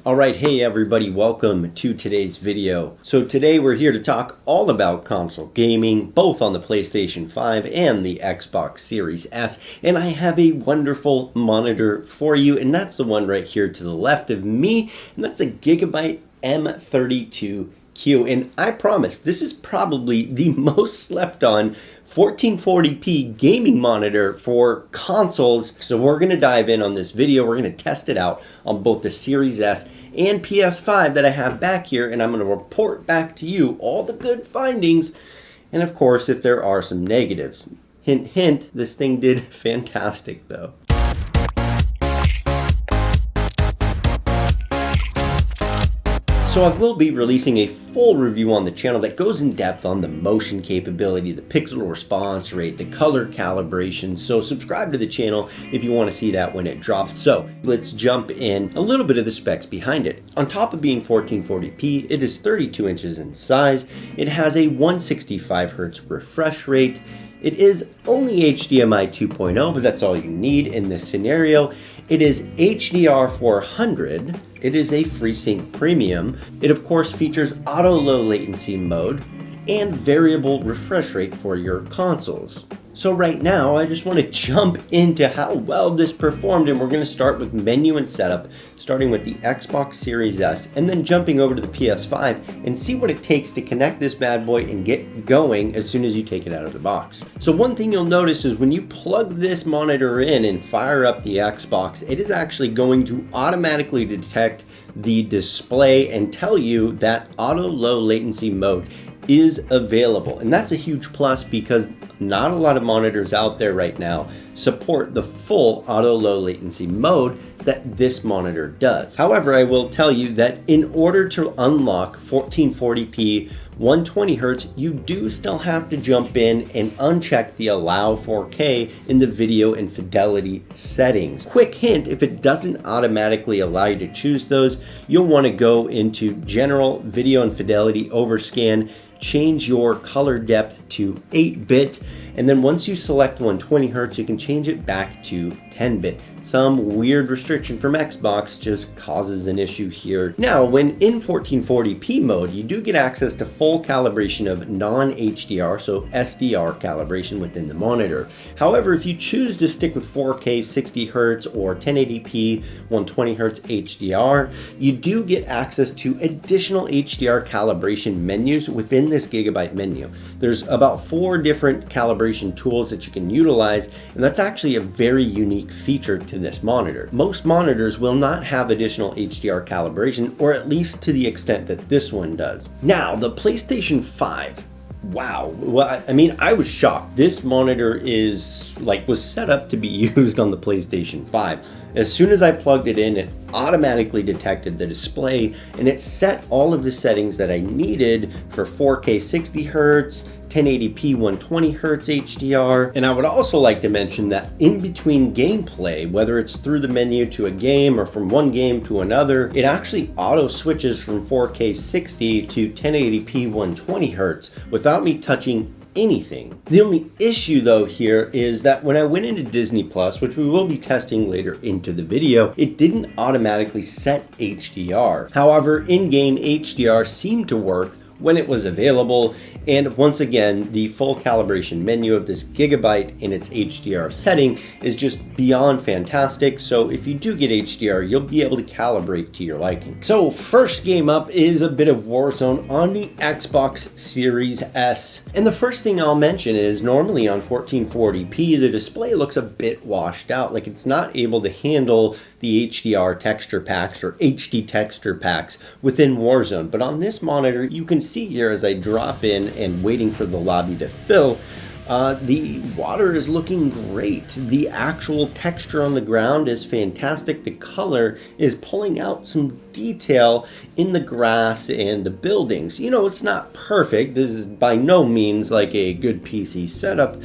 Alright, hey everybody, welcome to today's video. So today we're here to talk all about console gaming, both on the PlayStation 5 and the Xbox Series S. And I have a wonderful monitor for you, and that's the one right here to the left of me, and that's a Gigabyte M32Q. And I promise, this is probably the most slept on 1440p gaming monitor for consoles. So we're going to dive in on this video. We're going to test it out on both the Series S and PS5 that I have back here, and I'm going to report back to you all the good findings, and of course if there are some negatives. Hint, hint, this thing did fantastic though. So I will be releasing a full review on the channel that goes in depth on the motion capability, the pixel response rate, the color calibration. So subscribe to the channel if you want to see that when it drops. So let's jump in a little bit of the specs behind it. On top of being 1440p, it is 32 inches in size. It has a 165 Hz refresh rate. It is only HDMI 2.0, but that's all you need in this scenario. It is HDR400. It is a FreeSync Premium. It of course features auto low latency mode and variable refresh rate for your consoles. So right now, I just want to jump into how well this performed, and we're going to start with menu and setup, starting with the Xbox Series S, and then jumping over to the PS5 and see what it takes to connect this bad boy and get going as soon as you take it out of the box. So one thing you'll notice is when you plug this monitor in and fire up the Xbox, it is actually going to automatically detect the display and tell you that auto low latency mode is available. And that's a huge plus because not a lot of monitors out there right now support the full auto low latency mode that this monitor does. However, I will tell you that in order to unlock 1440p 120 Hz, you do still have to jump in and uncheck the allow 4K in the video and fidelity settings. Quick hint, if it doesn't automatically allow you to choose those, you'll want to go into general video and fidelity overscan, change your color depth to 8-bit, and then once you select 120 Hz, you can change it back to 10-bit. Some weird restriction from Xbox just causes an issue here. Now, when in 1440p mode, you do get access to full calibration of non-HDR, so SDR calibration within the monitor. However, if you choose to stick with 4K 60 Hz or 1080p 120 Hz HDR, you do get access to additional HDR calibration menus within this Gigabyte menu. There's about 4 different calibration tools that you can utilize, and that's actually a very unique feature to this monitor. Most monitors will not have additional HDR calibration, or at least to the extent that this one does. Now, the PlayStation 5. Wow. Well, I mean, I was shocked. This monitor was set up to be used on the PlayStation 5. As soon as I plugged it in, it automatically detected the display and it set all of the settings that I needed for 4K 60 Hz, 1080p 120 Hz HDR. And I would also like to mention that in between gameplay, whether it's through the menu to a game or from one game to another, it actually auto switches from 4K 60 to 1080p 120 Hz without me touching anything. The only issue though here is that when I went into Disney Plus, which we will be testing later into the video, it didn't automatically set HDR. However, in-game HDR seemed to work when it was available, and once again, the full calibration menu of this Gigabyte in its HDR setting is just beyond fantastic. So if you do get HDR, you'll be able to calibrate to your liking. So first game up is a bit of Warzone on the Xbox Series S. And the first thing I'll mention is normally on 1440p, the display looks a bit washed out, like it's not able to handle the HDR texture packs or HD texture packs within Warzone. But on this monitor, you can see here as I drop in and waiting for the lobby to fill, the water is looking great. The actual texture on the ground is fantastic. The color is pulling out some detail in the grass and the buildings. You know, it's not perfect. This is by no means like a good PC setup,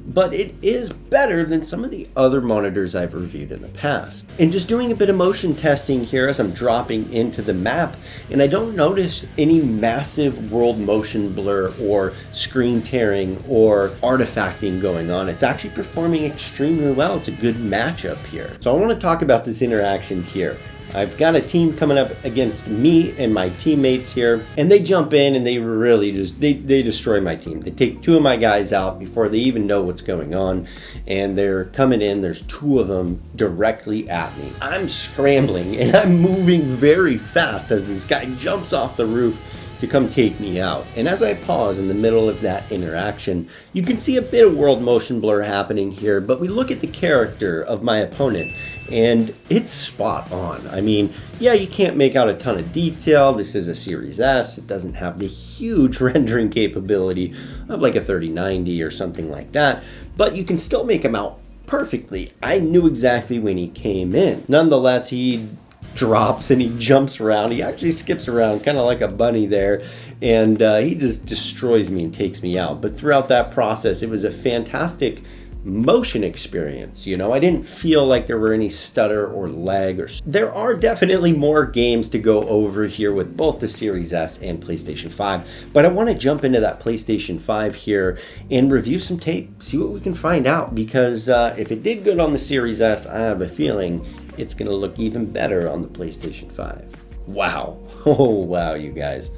but it is better than some of the other monitors I've reviewed in the past. And just doing a bit of motion testing here as I'm dropping into the map, and I don't notice any massive world motion blur or screen tearing or artifacting going on. It's actually performing extremely well. It's a good matchup here. So I want to talk about this interaction here. I've got a team coming up against me and my teammates here, and they jump in and they really just, they destroy my team. They take 2 of my guys out before they even know what's going on, and they're coming in. There's 2 of them directly at me. I'm scrambling and I'm moving very fast as this guy jumps off the roof to come take me out. And as I pause in the middle of that interaction, you can see a bit of world motion blur happening here, but we look at the character of my opponent and it's spot on. I mean, yeah, you can't make out a ton of detail. This is a Series S. It doesn't have the huge rendering capability of like a 3090 or something like that, but you can still make him out perfectly. I knew exactly when he came in. Nonetheless, he drops and he jumps around. He actually skips around kind of like a bunny there, and he just destroys me and takes me out. But throughout that process, it was a fantastic motion experience. You know, I didn't feel like there were any stutter or lag. There are definitely more games to go over here with both the Series S and PlayStation 5, but I want to jump into that PlayStation 5 here and review some tape, see what we can find out, because if it did good on the Series S, I have a feeling it's going to look even better on the PlayStation 5. Wow. Oh, wow, you guys.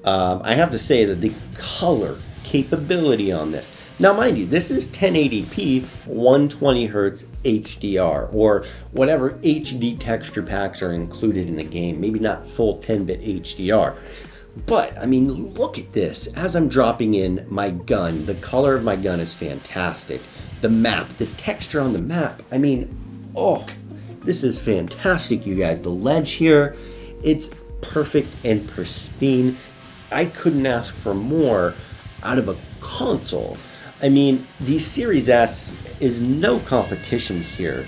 I have to say that the color capability on this, now mind you, this is 1080p 120Hz HDR, or whatever HD texture packs are included in the game, maybe not full 10-bit HDR. But, I mean, look at this. As I'm dropping in my gun, the color of my gun is fantastic. The map, the texture on the map, I mean, oh, this is fantastic, you guys. The ledge here, it's perfect and pristine. I couldn't ask for more out of a console. I mean, the Series S is no competition here.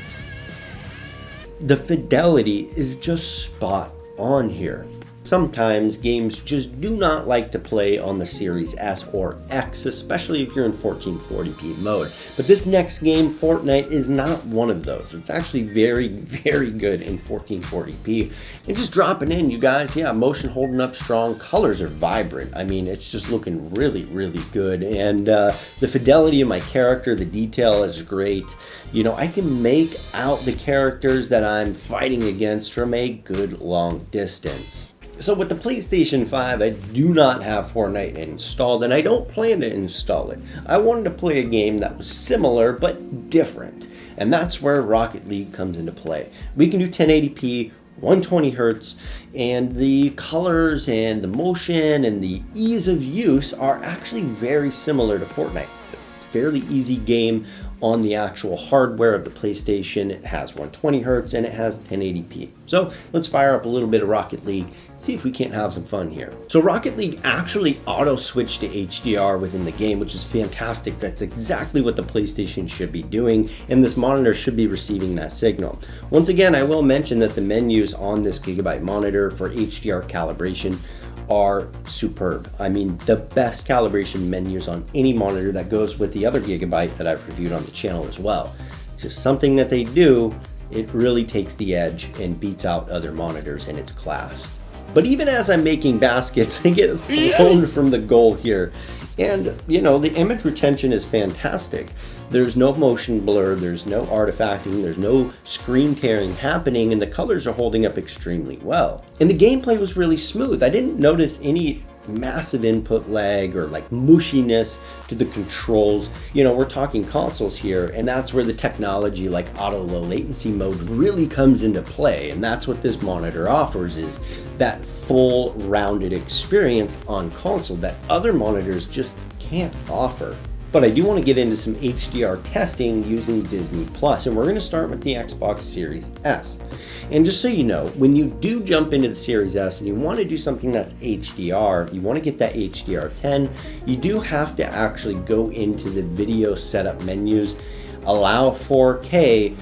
The fidelity is just spot on here. Sometimes games just do not like to play on the Series S or X, especially if you're in 1440p mode. But this next game, Fortnite, is not one of those. It's actually very, very good in 1440p. And just dropping in, you guys, yeah, motion holding up strong, colors are vibrant. I mean, it's just looking really, really good. And the fidelity of my character, the detail is great. You know, I can make out the characters that I'm fighting against from a good long distance. So with the PlayStation 5, I do not have Fortnite installed, and I don't plan to install it. I wanted to play a game that was similar but different, and that's where Rocket League comes into play. We can do 1080p, 120Hz, and the colors and the motion and the ease of use are actually very similar to Fortnite. It's a fairly easy game on the actual hardware of the PlayStation. It has 120Hz and it has 1080p. So let's fire up a little bit of Rocket League, see if we can't have some fun here. So Rocket League actually auto switched to HDR within the game, which is fantastic. That's exactly what the PlayStation should be doing, and this monitor should be receiving that signal. Once again, I will mention that the menus on this Gigabyte monitor for HDR calibration are superb. I mean, the best calibration menus on any monitor that goes with the other Gigabyte that I've reviewed on the channel as well. It's just something that they do, it really takes the edge and beats out other monitors in its class. But even as I'm making baskets, I get thrown from the goal here. And, you know, the image retention is fantastic. There's no motion blur, there's no artifacting, there's no screen tearing happening, and the colors are holding up extremely well. And the gameplay was really smooth. I didn't notice any massive input lag or like mushiness to the controls. You know, we're talking consoles here, and that's where the technology like auto low latency mode really comes into play. And that's what this monitor offers, is that full rounded experience on console that other monitors just can't offer. But I do want to get into some HDR testing using Disney Plus, and we're going to start with the Xbox Series S. And just so you know, when you do jump into the Series S and you want to do something that's HDR, you want to get that HDR10, you do have to actually go into the video setup menus, allow 4K,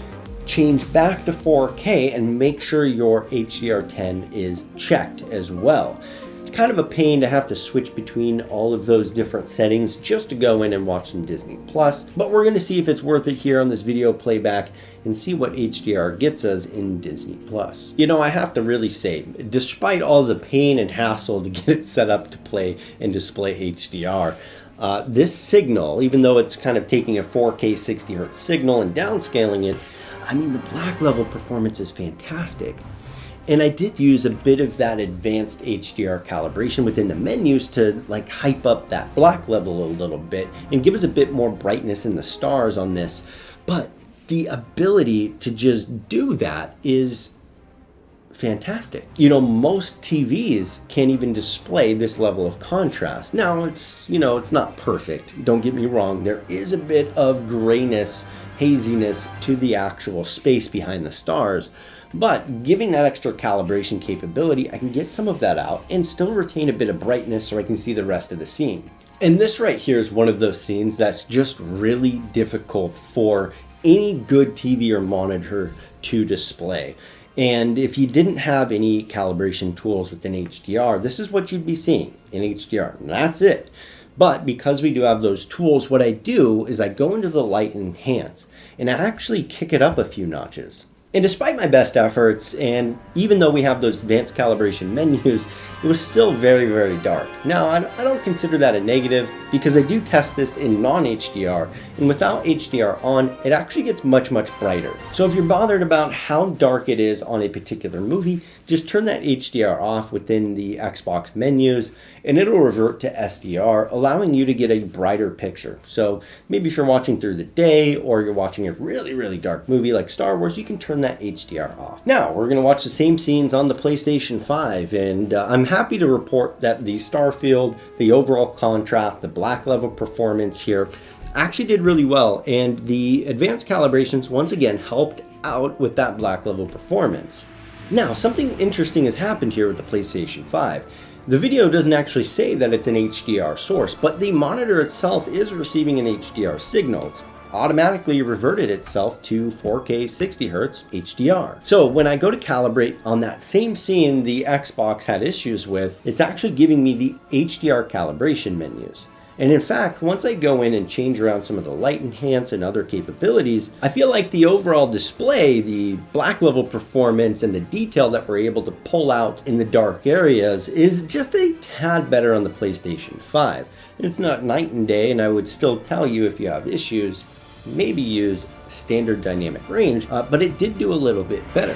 change back to 4K, and make sure your HDR10 is checked as well. It's kind of a pain to have to switch between all of those different settings just to go in and watch some Disney Plus, but we're going to see if it's worth it here on this video playback and see what HDR gets us in Disney Plus. You know, I have to really say, despite all the pain and hassle to get it set up to play and display HDR, this signal, even though it's kind of taking a 4K 60Hz signal and downscaling it, I mean, the black level performance is fantastic. And I did use a bit of that advanced HDR calibration within the menus to like hype up that black level a little bit and give us a bit more brightness in the stars on this. But the ability to just do that is fantastic. You know, most TVs can't even display this level of contrast. Now it's not perfect. Don't get me wrong. There is a bit of grayness, haziness to the actual space behind the stars. But giving that extra calibration capability, I can get some of that out and still retain a bit of brightness so I can see the rest of the scene. And this right here is one of those scenes that's just really difficult for any good TV or monitor to display. And if you didn't have any calibration tools within HDR, this is what you'd be seeing in HDR, and that's it. But because we do have those tools, what I do is I go into the light and enhance, and I actually kick it up a few notches. And despite my best efforts, and even though we have those advanced calibration menus, it was still very, very dark. Now, I don't consider that a negative because I do test this in non-HDR, and without HDR on, it actually gets much, much brighter. So if you're bothered about how dark it is on a particular movie, just turn that HDR off within the Xbox menus, and it'll revert to SDR, allowing you to get a brighter picture. So maybe if you're watching through the day, or you're watching a really, really dark movie like Star Wars, you can turn that HDR off. Now, we're gonna watch the same scenes on the PlayStation 5, and I'm happy to report that the star field, the overall contrast, the black level performance here actually did really well, and the advanced calibrations once again helped out with that black level performance. Now, something interesting has happened here with the PlayStation 5. The video doesn't actually say that it's an HDR source, but the monitor itself is receiving an HDR signal. It's automatically reverted itself to 4K 60 Hz HDR. So when I go to calibrate on that same scene the Xbox had issues with, it's actually giving me the HDR calibration menus. And in fact, once I go in and change around some of the light enhance and other capabilities, I feel like the overall display, the black level performance, and the detail that we're able to pull out in the dark areas is just a tad better on the PlayStation 5. It's not night and day, and I would still tell you if you have issues, maybe use standard dynamic range, but it did do a little bit better.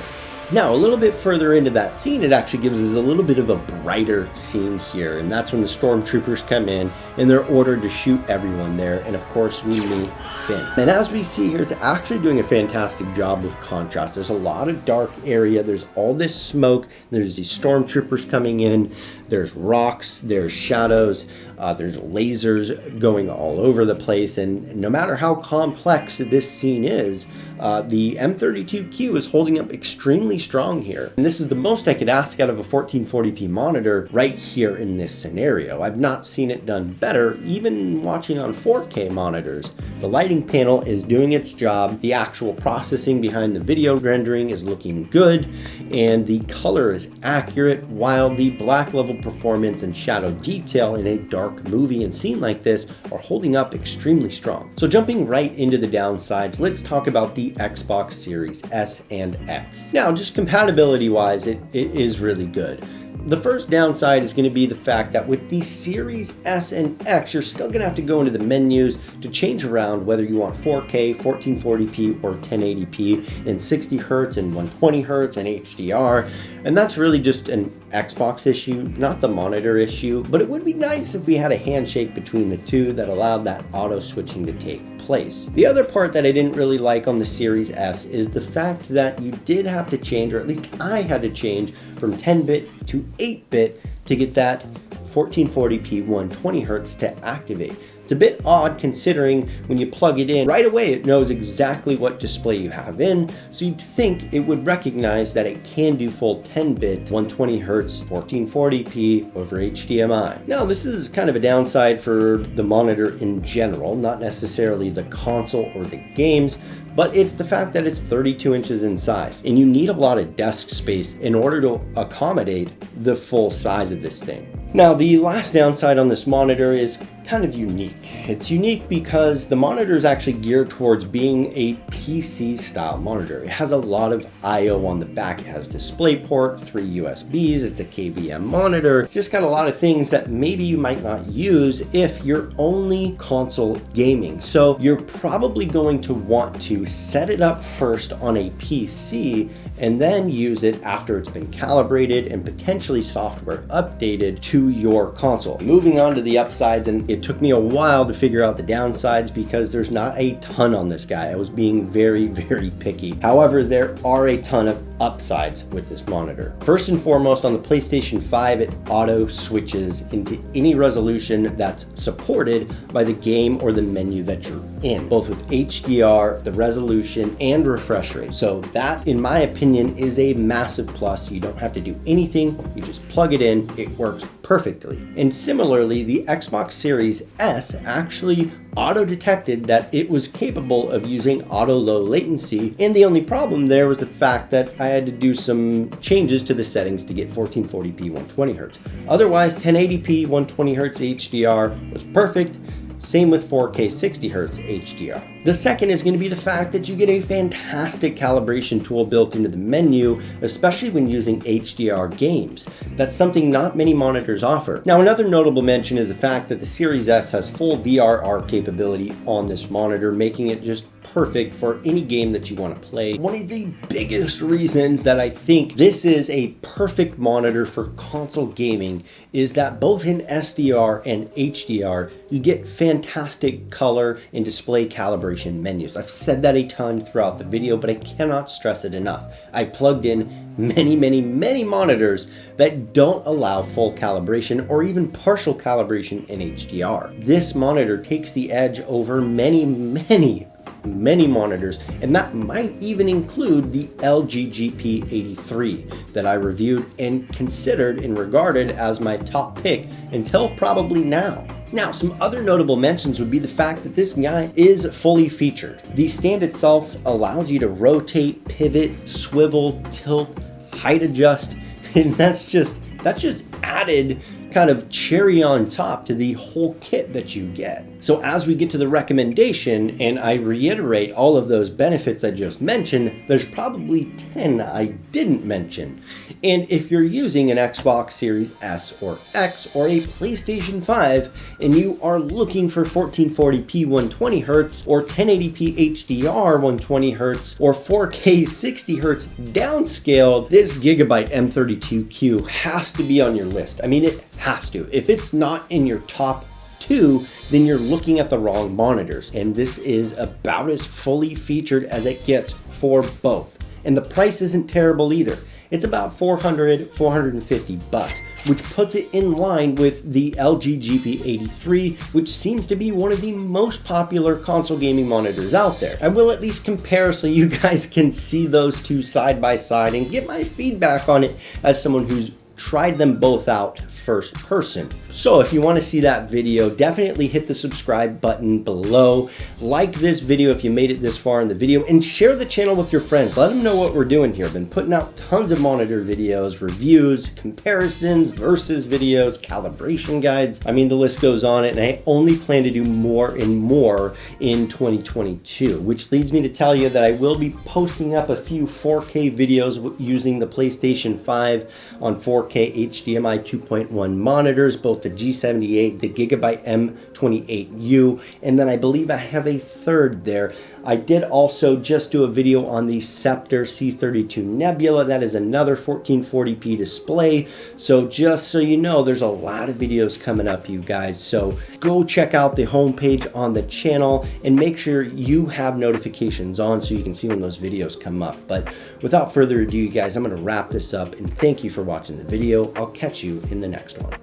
Now, a little bit further into that scene, it actually gives us a little bit of a brighter scene here, and that's when the stormtroopers come in and they're ordered to shoot everyone there, and of course we meet Finn. And as we see here, it's actually doing a fantastic job with contrast. There's a lot of dark area, there's all this smoke, there's these stormtroopers coming in, there's rocks, there's shadows, there's lasers going all over the place, and no matter how complex this scene is, the M32Q is holding up extremely strong here. And this is the most I could ask out of a 1440p monitor right here in this scenario. I've not seen it done better, even watching on 4K monitors. The lighting panel is doing its job, the actual processing behind the video rendering is looking good, and the color is accurate, while the black level performance and shadow detail in a dark movie and scene like this are holding up extremely strong. So jumping right into the downsides, let's talk about the Xbox Series S and X. Now, just compatibility wise, it is really good. The first downside is going to be the fact that with the Series S and X, you're still going to have to go into the menus to change around whether you want 4K, 1440p, or 1080p in 60 Hz and 120 Hz and HDR. And that's really just an Xbox issue, not the monitor issue. But it would be nice if we had a handshake between the two that allowed that auto switching to take place. The other part that I didn't really like on the Series S is the fact that you did have to change, or at least I had to change, from 10-bit to 8-bit to get that 1440p 120 Hz to activate. It's a bit odd considering when you plug it in, right away it knows exactly what display you have in, so you'd think it would recognize that it can do full 10-bit 120 Hz 1440p over HDMI. Now, this is kind of a downside for the monitor in general, not necessarily the console or the games, but it's the fact that it's 32 inches in size, and you need a lot of desk space in order to accommodate the full size of this thing. Now, the last downside on this monitor is kind of unique. It's unique because the monitor is actually geared towards being a PC style monitor. It has a lot of I/O on the back. It has DisplayPort, 3 USBs, it's a KVM monitor. It's just got a lot of things that maybe you might not use if you're only console gaming. So you're probably going to want to set it up first on a PC and then use it after it's been calibrated and potentially software updated to your console. Moving on to the upsides, and it took me a while to figure out the downsides because there's not a ton on this guy. I was being very, very picky. However, there are a ton of upsides with this monitor. First and foremost, on the PlayStation 5, it auto switches into any resolution that's supported by the game or the menu that you're in, both with HDR, the resolution, and refresh rate. So that, in my opinion, is a massive plus. You don't have to do anything. You just plug it in. It works perfectly. And similarly, the Xbox Series S actually auto-detected that it was capable of using auto low latency, and the only problem there was the fact that I had to do some changes to the settings to get 1440p 120Hz. Otherwise, 1080p 120Hz HDR was perfect. Same with 4K 60Hz HDR. The second is going to be the fact that you get a fantastic calibration tool built into the menu, especially when using HDR games. That's something not many monitors offer. Now, another notable mention is the fact that the Series S has full VRR capability on this monitor, making it just perfect for any game that you want to play. One of the biggest reasons that I think this is a perfect monitor for console gaming is that both in SDR and HDR, you get fantastic color and display calibration menus. I've said that a ton throughout the video, but I cannot stress it enough. I plugged in many monitors that don't allow full calibration or even partial calibration in HDR. This monitor takes the edge over many monitors, and that might even include the LG GP83 that I reviewed and considered and regarded as my top pick until probably now. Now, some other notable mentions would be the fact that this guy is fully featured. The stand itself allows you to rotate, pivot, swivel, tilt, height adjust, and that's just added kind of cherry on top to the whole kit that you get. So as we get to the recommendation, and I reiterate all of those benefits I just mentioned, there's probably 10 I didn't mention. And if you're using an Xbox Series S or X or a PlayStation 5 and you are looking for 1440p 120Hz or 1080p HDR 120Hz or 4K 60Hz downscaled, this Gigabyte M32Q has to be on your list. I mean, it has to. If it's not in your top 2, then you're looking at the wrong monitors. And this is about as fully featured as it gets for both. And the price isn't terrible either. It's about $450, which puts it in line with the LG GP83, which seems to be one of the most popular console gaming monitors out there. I will at least compare so you guys can see those two side by side and get my feedback on it as someone who's tried them both out first person. So if you want to see that video, definitely hit the subscribe button below. Like this video if you made it this far in the video, and share the channel with your friends. Let them know what we're doing here. I've been putting out tons of monitor videos, reviews, comparisons, versus videos, calibration guides. I mean, the list goes on, and I only plan to do more and more in 2022, which leads me to tell you that I will be posting up a few 4K videos using the PlayStation 5 on 4K HDMI 2.1 monitors, both the G78, the Gigabyte M32Q, and then I believe I have a third there. I did also just do a video on the Scepter C32 Nebula. That is another 1440p display. So just so you know, there's a lot of videos coming up, you guys. So go check out the homepage on the channel and make sure you have notifications on so you can see when those videos come up. But without further ado, you guys, I'm going to wrap this up and thank you for watching the video. I'll catch you in the next one.